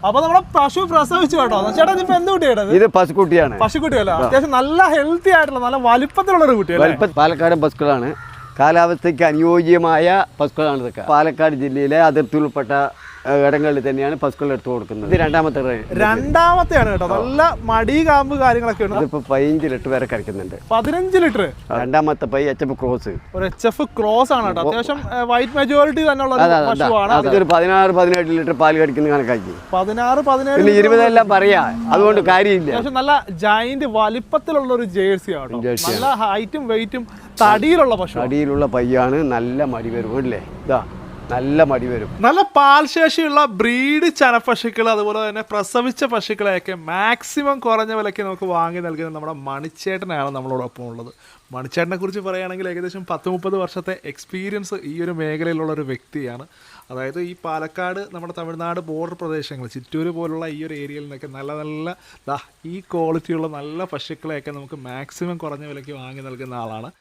അപ്പൊ നമ്മുടെ പശു പ്രസവിച്ചു കേട്ടോ. ചേട്ടാ ഇപ്പൊ എന്ത് കുട്ടിയാണ്? ഇത് പശുക്കുട്ടിയാണ്. പശുക്കുട്ടിയല്ല, അത്യാവശ്യം നല്ല ഹെൽത്തി ആയിട്ടുള്ള നല്ല വലിപ്പത്തിലുള്ള ഒരു കുട്ടിയല്ലേ? പാലക്കാട് പശുക്കളാണ്, കാലാവസ്ഥയ്ക്ക് അനുയോജ്യമായ പശുക്കളാണ് ഇതൊക്കെ. പാലക്കാട് ജില്ലയിലെ അതിർത്തി ഉൾപ്പെട്ട ഇടങ്ങളിൽ തന്നെയാണ് പശുക്കൾ എടുത്തു കൊടുക്കുന്നത്. ഇത് രണ്ടാമത്തെയാണ് കേട്ടോ. നല്ല മടി കാമ്പ് കാര്യങ്ങളൊക്കെ ഉണ്ട്. ഇതിപ്പോ 15 ലിറ്റർ വരെ കഴിക്കുന്നുണ്ട്. 15 ലിറ്റർ. രണ്ടാമത്തെ പൈ HF ക്രോസ്. ഒരു HF ക്രോസ് ആണ് കേട്ടോ. അത്യാവശ്യം വൈറ്റ് മെജോറിറ്റി തന്നെയുള്ള പശുവാണ്. അതൊരു 16-17 ലിറ്റർ പാല് കടിക്കുന്ന കണക്കാക്കി. 16-17 20 എല്ലാം പറയാ, അതുകൊണ്ട് കാര്യമില്ല. അത്യാവശ്യം നല്ല ജൈന്റ് വലിപ്പത്തിലുള്ള ഒരു ജേഴ്സി ആണ്. നല്ല ഹൈറ്റും വെയിറ്റും തടിയിലുള്ള പശു. തടിയിലുള്ള പയ്യാണ്. നല്ല മടി വരും അല്ലേ? ഇതാ നല്ല മടി വരും. നല്ല പാൽശേഷിയുള്ള ബ്രീഡ് ചനപ്പശുക്കൾ, അതുപോലെ തന്നെ പ്രസവിച്ച പശുക്കളെയൊക്കെ മാക്സിമം കുറഞ്ഞ വിലയ്ക്ക് നമുക്ക് വാങ്ങി നൽകുന്നത് നമ്മുടെ മണിച്ചേട്ടനാണ് നമ്മളോടൊപ്പം ഉള്ളത്. മണിച്ചേട്ടനെ കുറിച്ച് പറയുകയാണെങ്കിൽ ഏകദേശം 10-30 വർഷത്തെ എക്സ്പീരിയൻസ് ഈ ഒരു മേഖലയിലുള്ള ഒരു വ്യക്തിയാണ്. അതായത് ഈ പാലക്കാട്, നമ്മുടെ തമിഴ്നാട് ബോർഡർ പ്രദേശങ്ങൾ, ചിറ്റൂര് പോലുള്ള ഈ ഒരു ഏരിയയിൽ നിന്നൊക്കെ നല്ല ഈ ക്വാളിറ്റിയുള്ള നല്ല പശുക്കളെയൊക്കെ നമുക്ക് മാക്സിമം കുറഞ്ഞ വിലയ്ക്ക് വാങ്ങി നൽകുന്ന ആളാണ്.